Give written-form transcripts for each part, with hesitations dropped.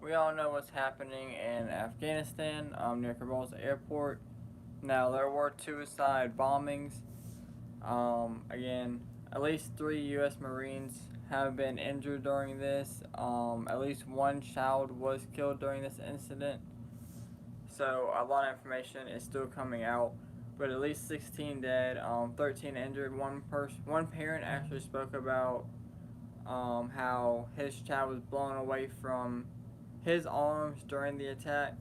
we all know what's happening in Afghanistan, near Kabuls airport. Now, there were suicide bombings. Again, at least 3 U.S. Marines have been injured during this. At least one child was killed during this incident. So, a lot of information is still coming out. But at least 16 dead, 13 injured. One parent actually spoke about how his child was blown away from his arms during the attack.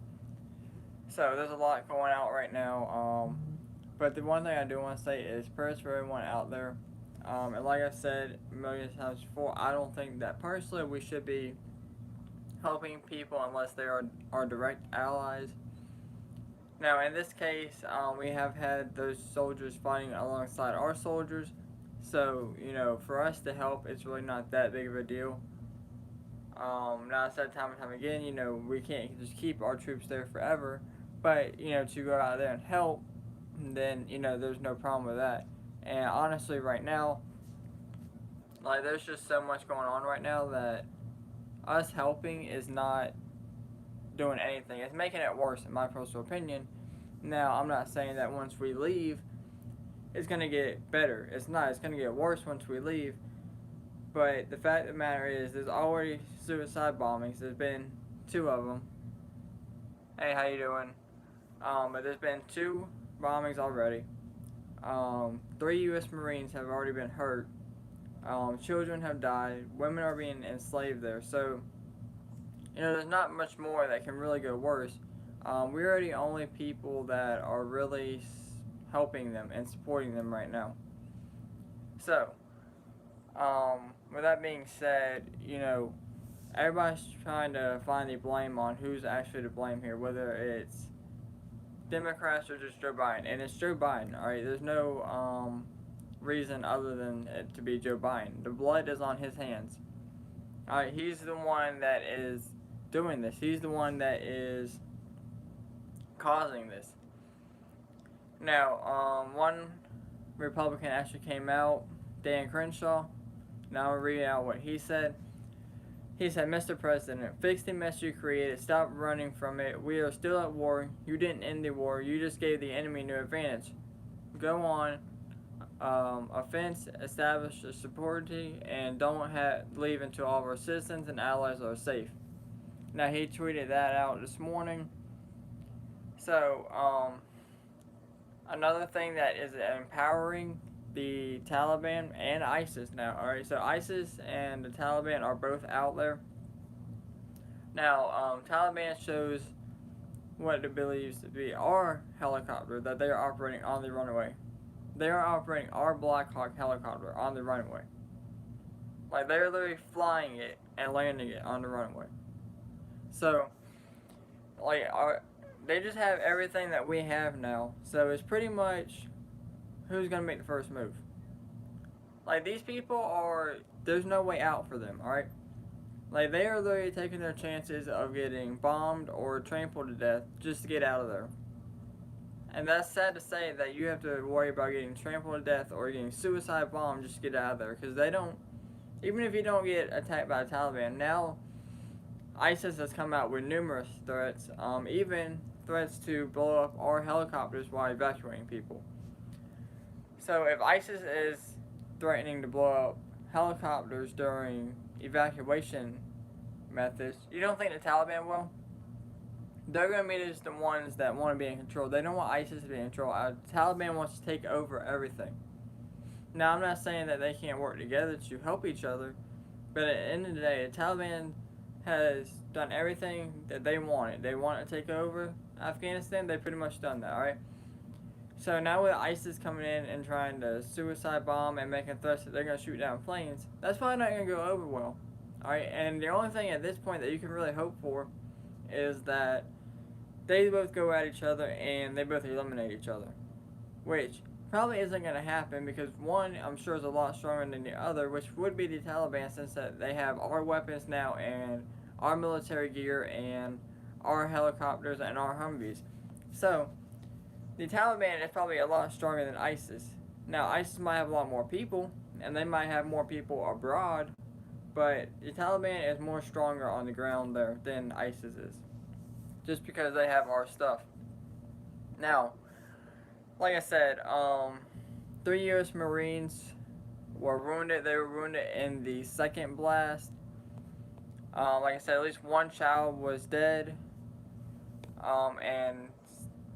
So there's a lot going out right now. But the one thing I do want to say is prayers for everyone out there. And like I've said millions of times before, I don't think that personally we should be helping people unless they are our direct allies. Now, in this case, we have had those soldiers fighting alongside our soldiers. So, for us to help, it's really not that big of a deal. Now, I said time and time again, we can't just keep our troops there forever. But, to go out there and help, then, there's no problem with that. And honestly, right now, like, there's just so much going on right now that us helping is not doing anything. It's making it worse, in my personal opinion. Now, I'm not saying that once we leave, it's going to get better. It's not. It's going to get worse once we leave. But the fact of the matter is, there's already suicide bombings. There's been 2 of them. Hey, how you doing? But there's been 2 bombings already. 3 U.S. Marines have already been hurt. Children have died. Women are being enslaved there. So, there's not much more that can really go worse. We're the only people that are really helping them and supporting them right now. So, with that being said, everybody's trying to find the blame on who's actually to blame here, whether it's Democrats or just Joe Biden. And it's Joe Biden, alright? There's no reason other than it to be Joe Biden. The blood is on his hands. Alright, he's the one that is doing this. He's the one that is causing this. Now, one Republican actually came out, Dan Crenshaw. Now I'll read out what he said. He said, Mr. President, fix the mess you created. Stop running from it. We are still at war. You didn't end the war. You just gave the enemy new advantage. Go on. Offense, establish a security, and don't leave until all of our citizens and allies are safe. Now, he tweeted that out this morning. So, another thing that is empowering the Taliban and ISIS now. Alright, so ISIS and the Taliban are both out there. Now, Taliban shows what it believes to be our helicopter that they are operating on the runway. They are operating our Black Hawk helicopter on the runway. Like, they're literally flying it and landing it on the runway. So, like, they just have everything that we have now. So it's pretty much who's going to make the first move. Like, these people there's no way out for them, alright? Like, they are literally taking their chances of getting bombed or trampled to death just to get out of there. And that's sad to say that you have to worry about getting trampled to death or getting suicide bombed just to get out of there. Because they don't, even if you don't get attacked by the Taliban, now ISIS has come out with numerous threats, even threats to blow up our helicopters while evacuating people. So if ISIS is threatening to blow up helicopters during evacuation methods, you don't think the Taliban will? They're going to be just the ones that want to be in control. They don't want ISIS to be in control. The Taliban wants to take over everything. Now, I'm not saying that they can't work together to help each other, but at the end of the day, the Taliban has done everything that they wanted. They want to take over Afghanistan. They've pretty much done that, alright? So now with ISIS coming in and trying to suicide bomb and making threats that they're going to shoot down planes, that's probably not going to go over well. Alright, and the only thing at this point that you can really hope for is that they both go at each other and they both eliminate each other. Which probably isn't going to happen because one, I'm sure, is a lot stronger than the other, which would be the Taliban, since that they have our weapons now and our military gear and our helicopters and our Humvees. So, the Taliban is probably a lot stronger than ISIS. Now, ISIS might have a lot more people, and they might have more people abroad, but the Taliban is more stronger on the ground there than ISIS is, just because they have our stuff. Now, like I said, 3 U.S. Marines were wounded. They were wounded in the second blast. Like I said, at least one child was dead, and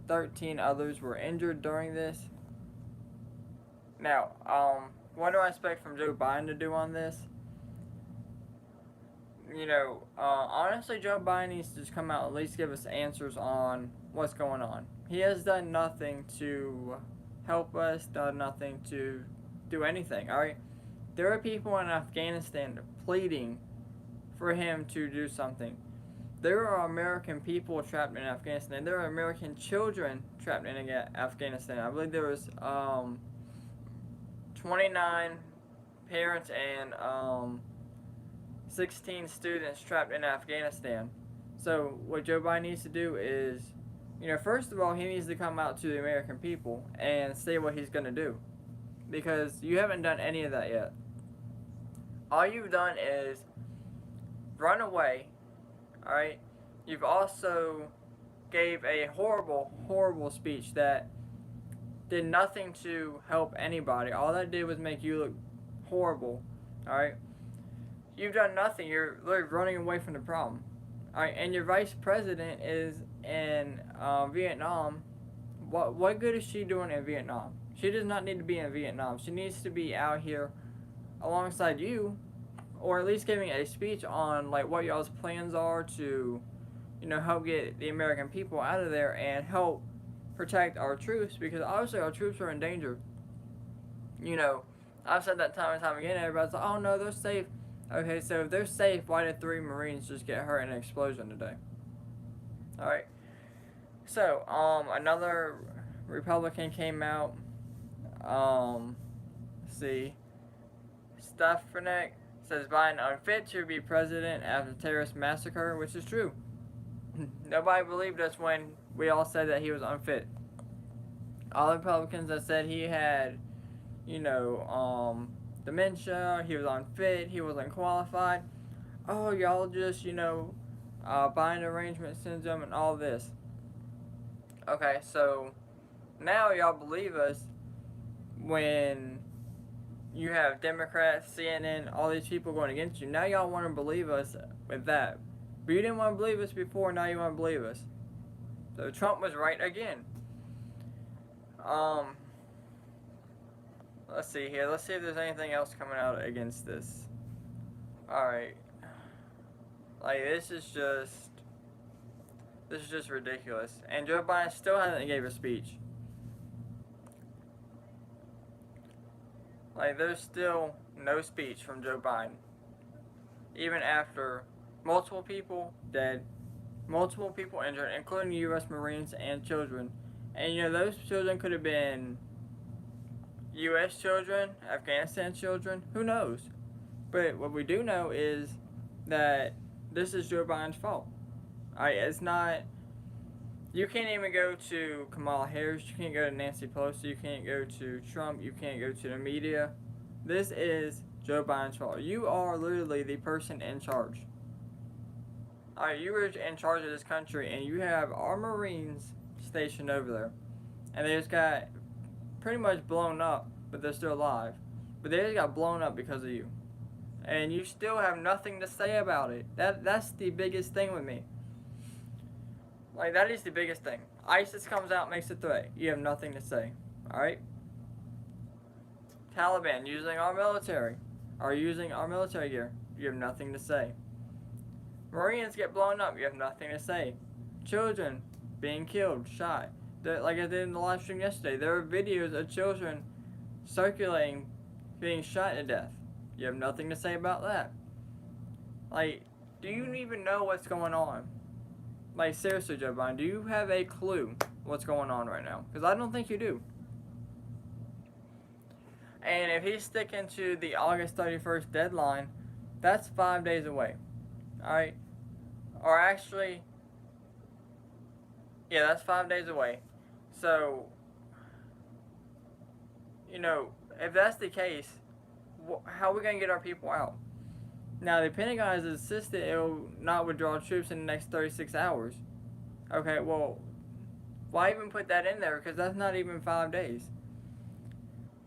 13 others were injured during this. Now, what do I expect from Joe Biden to do on this? Honestly, Joe Biden needs to just come out and at least give us answers on what's going on. He has done nothing to help us, done nothing to do anything, alright? There are people in Afghanistan pleading for him to do something. There are American people trapped in Afghanistan. There are American children trapped in Afghanistan. I believe there was 29 parents and 16 students trapped in Afghanistan. So what Joe Biden needs to do is, first of all, he needs to come out to the American people and say what he's going to do. Because you haven't done any of that yet. All you've done is run away, alright? You've also gave a horrible, horrible speech that did nothing to help anybody. All that did was make you look horrible, alright? You've done nothing. You're literally running away from the problem. Alright, and your vice president is in Vietnam. What good is she doing in Vietnam? She does not need to be in Vietnam. She needs to be out here alongside you, or at least giving a speech on like what y'all's plans are to, help get the American people out of there and help protect our troops, because obviously our troops are in danger. I've said that time and time again. Everybody's like, "Oh no, they're safe." Okay, so if they're safe, why did 3 Marines just get hurt in an explosion today? Alright. So, another Republican came out. Let's see. Stefanik says Biden unfit to be president after terrorist massacre, which is true. Nobody believed us when we all said that he was unfit. All the Republicans that said he had, dementia, he was unfit, he was unqualified. Oh, y'all just, Biden arrangement syndrome and all this. Okay, so now y'all believe us when you have Democrats, CNN, all these people going against you. Now y'all want to believe us with that. But you didn't want to believe us before, now you want to believe us. So Trump was right again. Let's see here. Let's see if there's anything else coming out against this. Alright. Like, this is just ridiculous. And Joe Biden still hasn't gave a speech. Like, there's still no speech from Joe Biden. Even after multiple people dead, multiple people injured, including U.S. Marines and children. And, those children could have been U.S. children, Afghanistan children, who knows? But what we do know is that this is Joe Biden's fault. Alright, it's not. You can't even go to Kamala Harris, you can't go to Nancy Pelosi, you can't go to Trump, you can't go to the media. This is Joe Biden's fault. You are literally the person in charge. Alright, you were in charge of this country and you have our Marines stationed over there. And they just got pretty much blown up, but they're still alive. But they just got blown up because of you. And you still have nothing to say about it. That's the biggest thing with me. Like, that is the biggest thing. ISIS comes out, makes a threat. You have nothing to say. Alright? Taliban using our military. Are using our military gear. You have nothing to say. Marines get blown up. You have nothing to say. Children being killed, shot. Like I did in the live stream yesterday, there are videos of children circulating being shot to death. You have nothing to say about that. Like, do you even know what's going on? Like, seriously, Joe Biden, do you have a clue what's going on right now? Because I don't think you do. And if he's sticking to the August 31st deadline, that's 5 days away. Alright? Or actually, yeah, that's 5 days away. So, if that's the case, how are we going to get our people out? Now, the Pentagon has insisted it will not withdraw troops in the next 36 hours. Okay, well, why even put that in there? Because that's not even 5 days.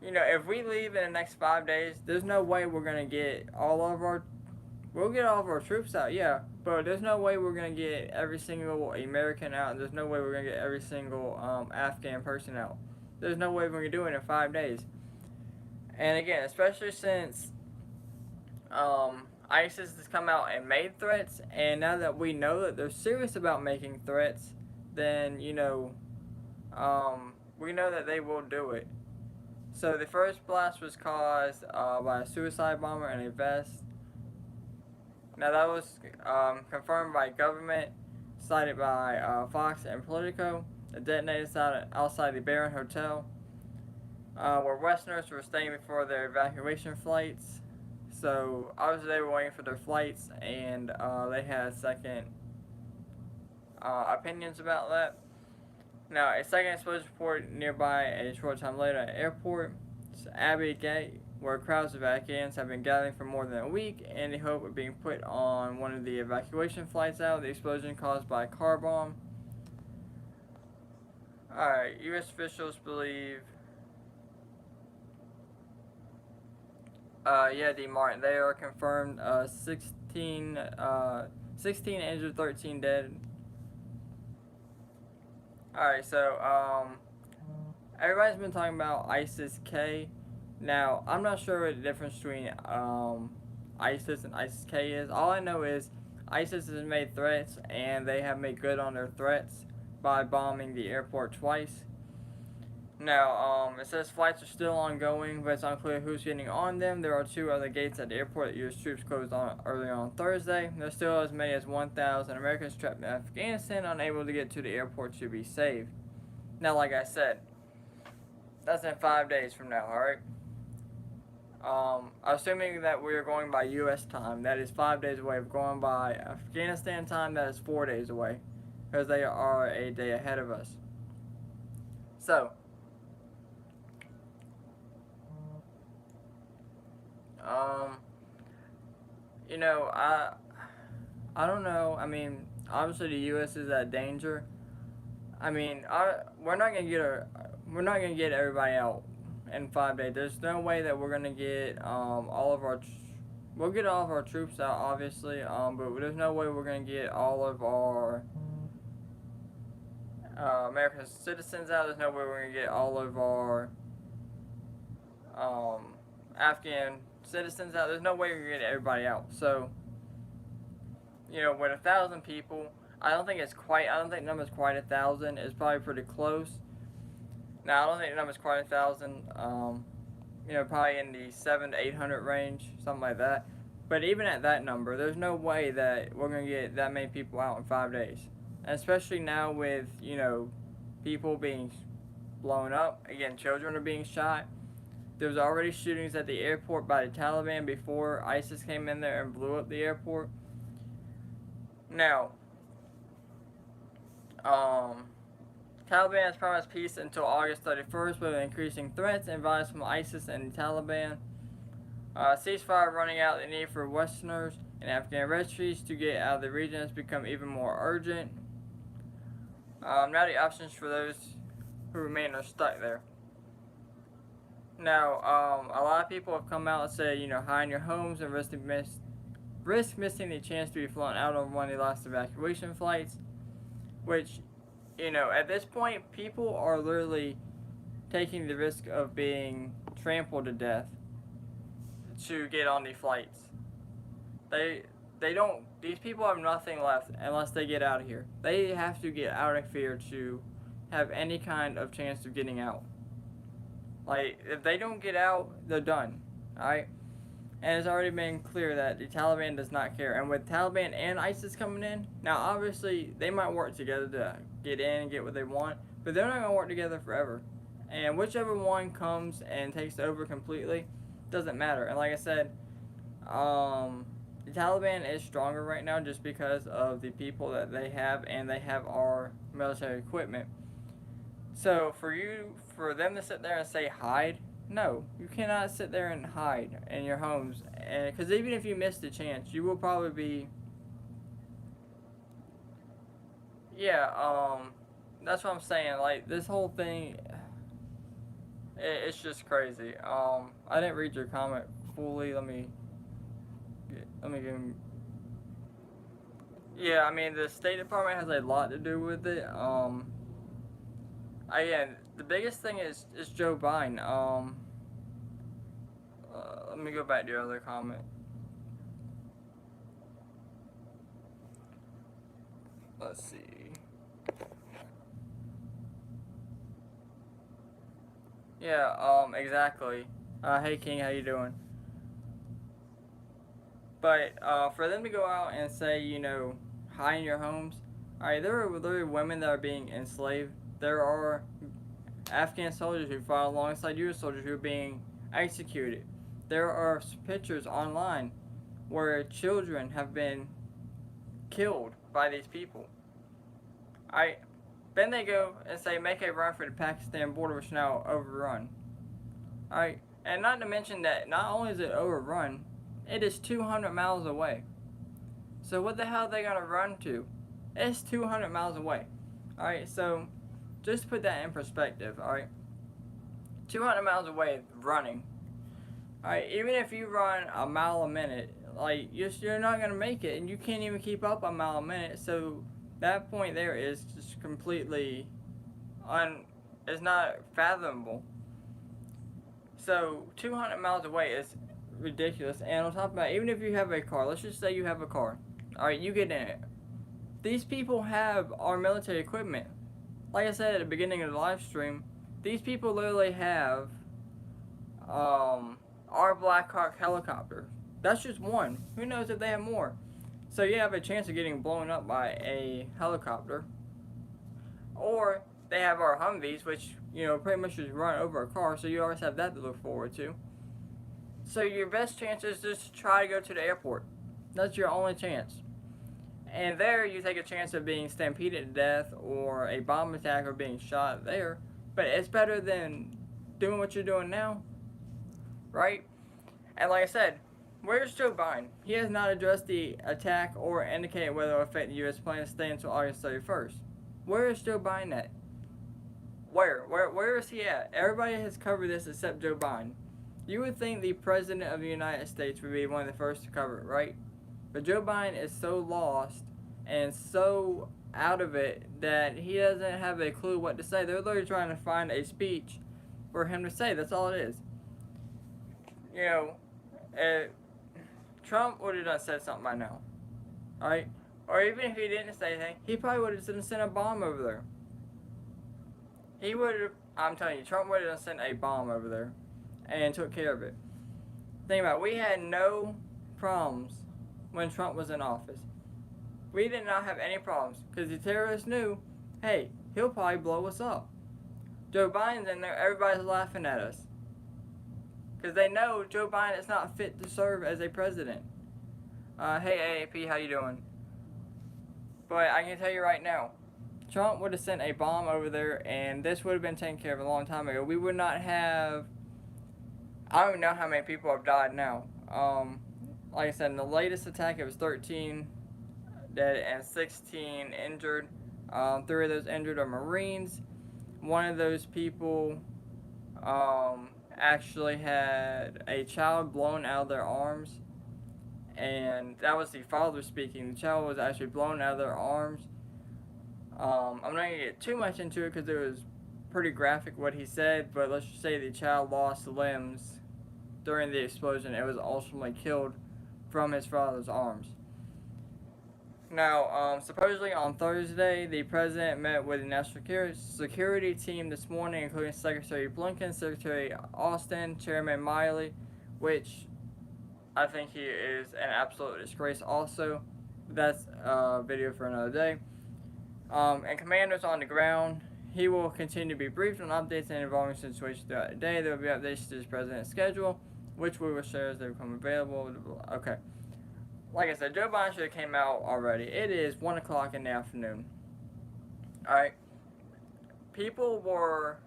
If we leave in the next 5 days, there's no way we're gonna get all of our. We'll get all of our troops out, yeah, but there's no way we're gonna get every single American out, and there's no way we're gonna get every single Afghan person out. There's no way we're gonna do it in 5 days. And again, especially since ISIS has come out and made threats, and now that we know that they're serious about making threats, then we know that they will do it. So the first blast was caused by a suicide bomber in a vest. Now that was confirmed by government, cited by Fox and Politico. It detonated outside the Baron Hotel, where Westerners were staying before their evacuation flights. So obviously they were waiting for their flights, and they had second opinions about that. Now, a second explosion reported nearby a short time later at an airport. It's Abbey Gate, where crowds of Afghans have been gathering for more than a week in the hope of being put on one of the evacuation flights out. The explosion caused by a car bomb. Alright, U.S. officials believe. D. Martin. They are confirmed 16 injured, 13 dead. Alright, so, everybody's been talking about ISIS-K. Now, I'm not sure what the difference between ISIS and ISIS-K is. All I know is ISIS has made threats, and they have made good on their threats by bombing the airport twice. Now, it says flights are still ongoing, but it's unclear who's getting on them. There are 2 other gates at the airport that U.S. troops closed on earlier on Thursday. There's still as many as 1,000 Americans trapped in Afghanistan, unable to get to the airport to be saved. Now, like I said, that's in 5 days from now, alright? Assuming that we are going by U.S. time, that is 5 days away. If going by Afghanistan time, that is 4 days away, because they are a day ahead of us. So, I don't know. I mean, obviously the U.S. is at danger. I mean, we're not gonna get everybody out in 5 days. There's no way that we're gonna get all of our. We'll get all of our troops out, obviously. But there's no way we're gonna get all of our American citizens out. There's no way we're gonna get all of our Afghan citizens out. There's no way we're gonna get everybody out. So, with 1,000 people, I don't think the number's quite 1,000. It's probably pretty close. Now, I don't think the number's quite 1,000. Probably in the 700 to 800 range, something like that. But even at that number, there's no way that we're gonna get that many people out in 5 days. And especially now with people being blown up. Again, children are being shot. There was already shootings at the airport by the Taliban before ISIS came in there and blew up the airport. Now, Taliban has promised peace until August 31st, with increasing threats and violence from ISIS and the Taliban. Ceasefire running out. The need for Westerners and Afghan refugees to get out of the region has become even more urgent. Now the options for those who remain are stuck there. Now, a lot of people have come out and said, hide in your homes and risk missing the chance to be flown out on one of the last evacuation flights, which, at this point, people are literally taking the risk of being trampled to death to get on the flights. These people have nothing left unless they get out of here. They have to get out of here to have any kind of chance of getting out. Like, if they don't get out, they're done, alright? And it's already been clear that the Taliban does not care. And with Taliban and ISIS coming in, now obviously they might work together to get in and get what they want, but they're not going to work together forever. And whichever one comes and takes over completely, doesn't matter. And like I said, the Taliban is stronger right now just because of the people that they have, and they have our military equipment. So for them to sit there and say hide, No, you cannot sit there and hide in your homes, and because even if you miss the chance, you will probably be. Yeah, that's what I'm saying. Like this whole thing, it's just crazy. I didn't read your comment fully. Let me give. Yeah, I mean the State Department has a lot to do with it. Again, the biggest thing is Joe Biden. Let me go back to your other comment. Let's see. Yeah, exactly. Hey King, how you doing? But for them to go out and say, hide in your homes, alright, there are women that are being enslaved. There are Afghan soldiers who fought alongside U.S. soldiers who are being executed. There are pictures online where children have been killed by these people. Alright, then they go and say, make a run for the Pakistan border, which is now overrun. Alright, and not to mention that not only is it overrun, it is 200 miles away. So what the hell are they gonna run to? It's 200 miles away. Alright, so just put that in perspective, alright? 200 miles away running. Alright, even if you run a mile a minute, like, you're not gonna make it, and you can't even keep up a mile a minute, so that point there is just completely it's not fathomable. So 200 miles away is ridiculous, and on top of that, even if you have a car, let's just say you have a car, alright, you get in it. These people have our military equipment. Like I said at the beginning of the live stream, these people literally have our Black Hawk helicopter. That's just one. Who knows if they have more? So you have a chance of getting blown up by a helicopter. Or they have our Humvees, which, pretty much just run over a car, so you always have that to look forward to. So your best chance is just try to go to the airport. That's your only chance. And there you take a chance of being stampeded to death or a bomb attack or being shot there. But it's better than doing what you're doing now, right? And like I said, where's Joe Biden? He has not addressed the attack or indicated whether it will affect the U.S. plan to stay until August 31st. Where is Joe Biden at? Where is he at? Everybody has covered this except Joe Biden. You would think the President of the United States would be one of the first to cover it, right? But Joe Biden is so lost and so out of it that he doesn't have a clue what to say. They're literally trying to find a speech for him to say. That's all it is. Trump would have done said something by now. Alright? Or even if he didn't say anything, he probably would have sent a bomb over there. He would have, I'm telling you, Trump would have sent a bomb over there and took care of it. Think about it, we had no problems when Trump was in office. We did not have any problems because the terrorists knew, hey, he'll probably blow us up. Joe Biden's in there, everybody's laughing at us because they know Joe Biden is not fit to serve as a president. Hey AAP, how you doing? But I can tell you right now, Trump would have sent a bomb over there and this would have been taken care of a long time ago. We would not have, I don't even know how many people have died now. Like I said, in the latest attack, it was 13 dead and 16 injured. 3 of those injured are Marines. One of those people actually had a child blown out of their arms. And that was the father speaking. The child was actually blown out of their arms. I'm not going to get too much into it because it was pretty graphic what he said. But let's just say the child lost limbs during the explosion. It was ultimately killed from his father's arms. Now, supposedly on Thursday, the president met with the national security team this morning, including Secretary Blinken, Secretary Austin, Chairman Miley, which I think he is an absolute disgrace also. That's a video for another day. And commanders on the ground, he will continue to be briefed on updates and evolving situations throughout the day. There will be updates to his president's schedule, which we will share as they become available. Okay. Like I said, Joe Biden should have came out already. It is 1 o'clock in the afternoon. Alright. People were,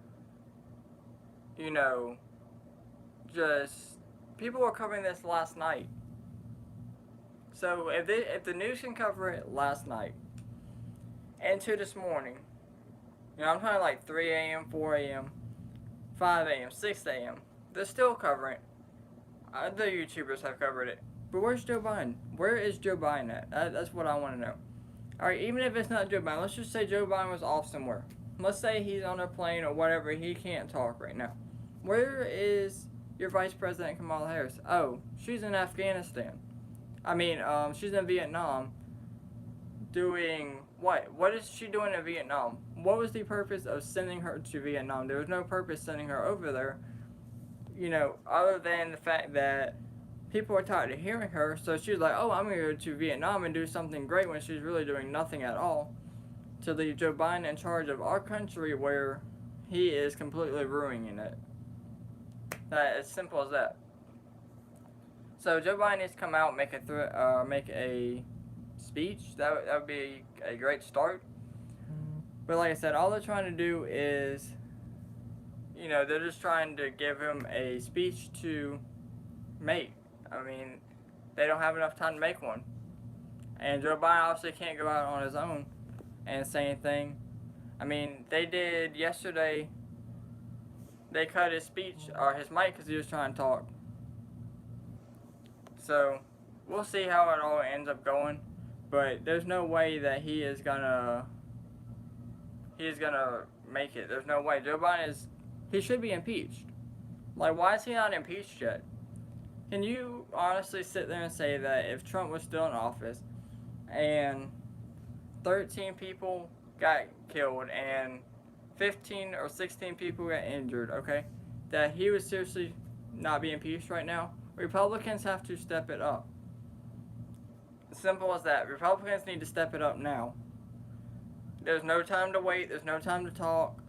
just people were covering this last night. So if the news can cover it last night into this morning, I'm talking like 3 a.m., 4 a.m., 5 a.m., 6 a.m. They're still covering it. Other YouTubers have covered it. But where's Joe Biden? Where is Joe Biden at? That's what I want to know. Alright, even if it's not Joe Biden, let's just say Joe Biden was off somewhere. Let's say he's on a plane or whatever, he can't talk right now. Where is your Vice President Kamala Harris? Oh, she's in Afghanistan. She's in Vietnam doing what? What is she doing in Vietnam? What was the purpose of sending her to Vietnam? There was no purpose sending her over there, other than the fact that people are tired of hearing her, so she's like, oh, I'm going to go to Vietnam and do something great when she's really doing nothing at all to leave Joe Biden in charge of our country where he is completely ruining it. That as simple as that. So Joe Biden needs to come out and make a speech. That would be a great start. But like I said, all they're trying to do is, they're just trying to give him a speech to make. They don't have enough time to make one. And Joe Biden obviously can't go out on his own and say anything. They did yesterday. They cut his speech, or his mic, because he was trying to talk. So, we'll see how it all ends up going. But there's no way that he is gonna make it. There's no way. Joe Biden he should be impeached. Like, why is he not impeached yet? Can you honestly sit there and say that if Trump was still in office and 13 people got killed and 15 or 16 people got injured, okay, that he would seriously not be impeached right now? Republicans have to step it up. Simple as that. Republicans need to step it up now. There's no time to wait. There's no time to talk.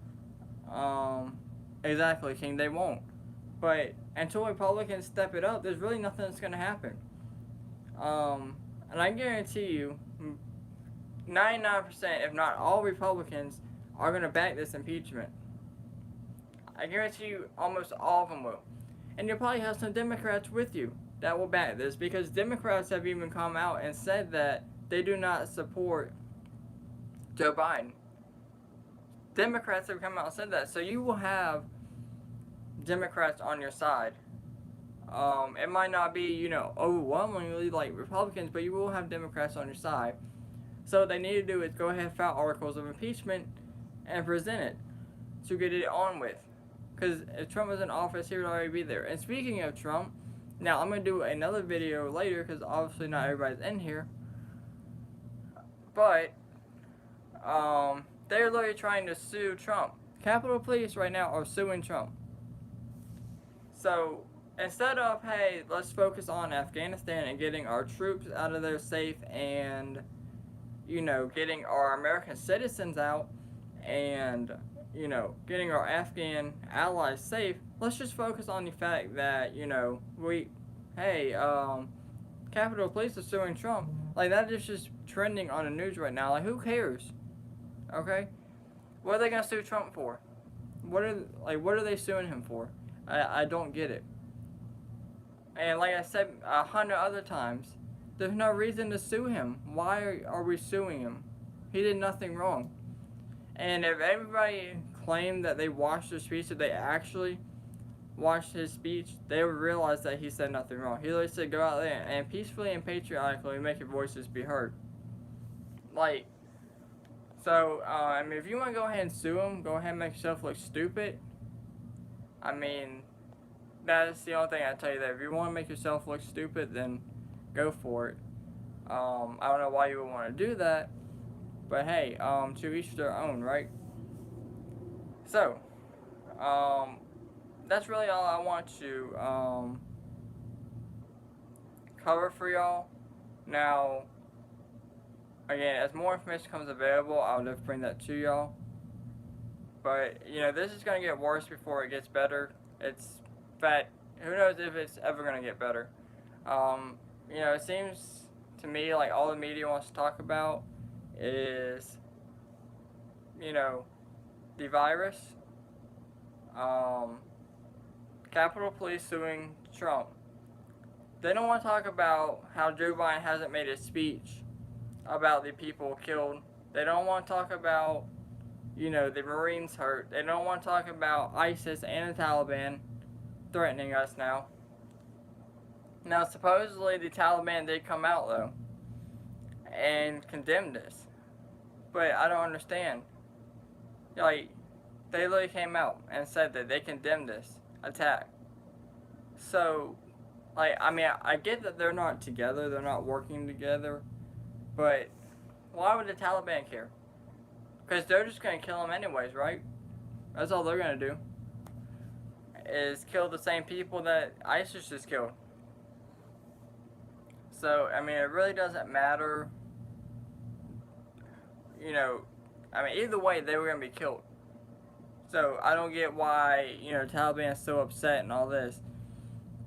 Exactly, King. They won't. But until Republicans step it up, there's really nothing that's going to happen. And I guarantee you, 99%, if not all Republicans, are going to back this impeachment. I guarantee you almost all of them will. And you'll probably have some Democrats with you that will back this, because Democrats have even come out and said that they do not support Joe Biden. Democrats have come out and said that. So you will have Democrats on your side. It might not be, overwhelmingly like Republicans, but you will have Democrats on your side. So what they need to do is go ahead and file articles of impeachment and present it to get it on with. Because if Trump was in office, he would already be there. And speaking of Trump, now I'm going to do another video later because obviously not everybody's in here. But they're literally trying to sue Trump. Capitol Police right now are suing Trump. So instead of, hey, let's focus on Afghanistan and getting our troops out of there safe and, getting our American citizens out and, getting our Afghan allies safe, let's just focus on the fact that, Capitol Police is suing Trump. Like, that is just trending on the news right now. Like, who cares? Okay? What are they going to sue Trump for? What are they suing him for? I don't get it. And like I said 100 other times, there's no reason to sue him. Why are we suing him? He did nothing wrong. And if everybody claimed that they watched the speech, if they actually watched his speech, they would realize that he said nothing wrong. He literally said, go out there and peacefully and patriotically make your voices be heard. If you want to go ahead and sue him, go ahead and make yourself look stupid. That's the only thing I tell you there. If you want to make yourself look stupid, then go for it. I don't know why you would want to do that, but hey, to each their own, right? So, that's really all I want to cover for y'all. Now, again, as more information becomes available, I'll definitely bring that to y'all. But, this is going to get worse before it gets better. Who knows if it's ever going to get better. It seems to me like all the media wants to talk about is, the virus, Capitol Police suing Trump. They don't want to talk about how Joe Biden hasn't made a speech about the people killed. They don't want to talk about, the Marines hurt. They don't want to talk about ISIS and the Taliban threatening us now. Now, supposedly the Taliban did come out, though, and condemn this. But I don't understand. Like, they literally came out and said that they condemned this attack. So, I get that they're not together, they're not working together, but why would the Taliban care? Because they're just going to kill them anyways, right? That's all they're going to do, is kill the same people that ISIS just killed. So, it really doesn't matter. Either way, they were going to be killed. So, I don't get why, Taliban is so upset and all this.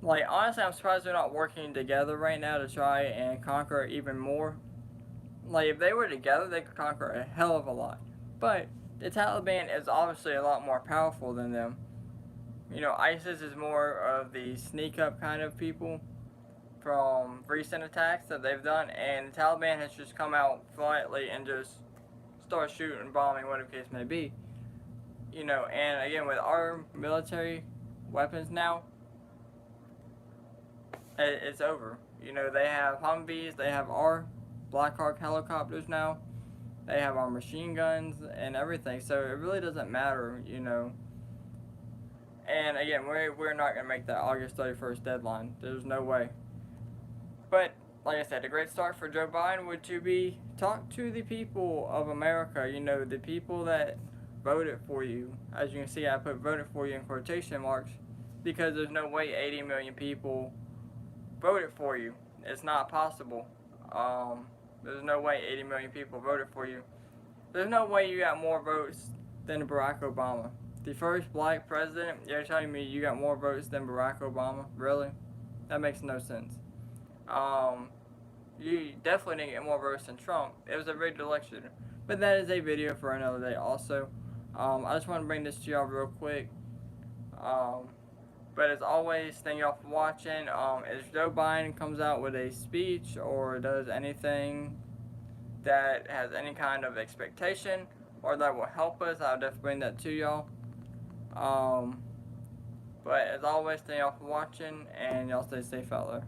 Like, honestly, I'm surprised they're not working together right now to try and conquer even more. Like, if they were together, they could conquer a hell of a lot. But the Taliban is obviously a lot more powerful than them. ISIS is more of the sneak-up kind of people from recent attacks that they've done, and the Taliban has just come out flatly and just start shooting, bombing, whatever the case may be. And again, with our military weapons now, it's over. They have Humvees, they have our Black Hawk helicopters now, they have our machine guns and everything, so it really doesn't matter, And again, we're not going to make that August 31st deadline. There's no way. But, like I said, a great start for Joe Biden would to be talk to the people of America, the people that voted for you. As you can see, I put voted for you in quotation marks because there's no way 80 million people voted for you. It's not possible. There's no way 80 million people voted for you. There's no way you got more votes than Barack Obama. The first black president, you're telling me you got more votes than Barack Obama? Really? That makes no sense. You definitely didn't get more votes than Trump. It was a rigged election. But that is a video for another day also. I just want to bring this to y'all real quick. But as always, thank y'all for watching. If Joe Biden comes out with a speech or does anything that has any kind of expectation or that will help us, I'll definitely bring that to y'all. But as always, thank y'all for watching, and y'all stay safe out there.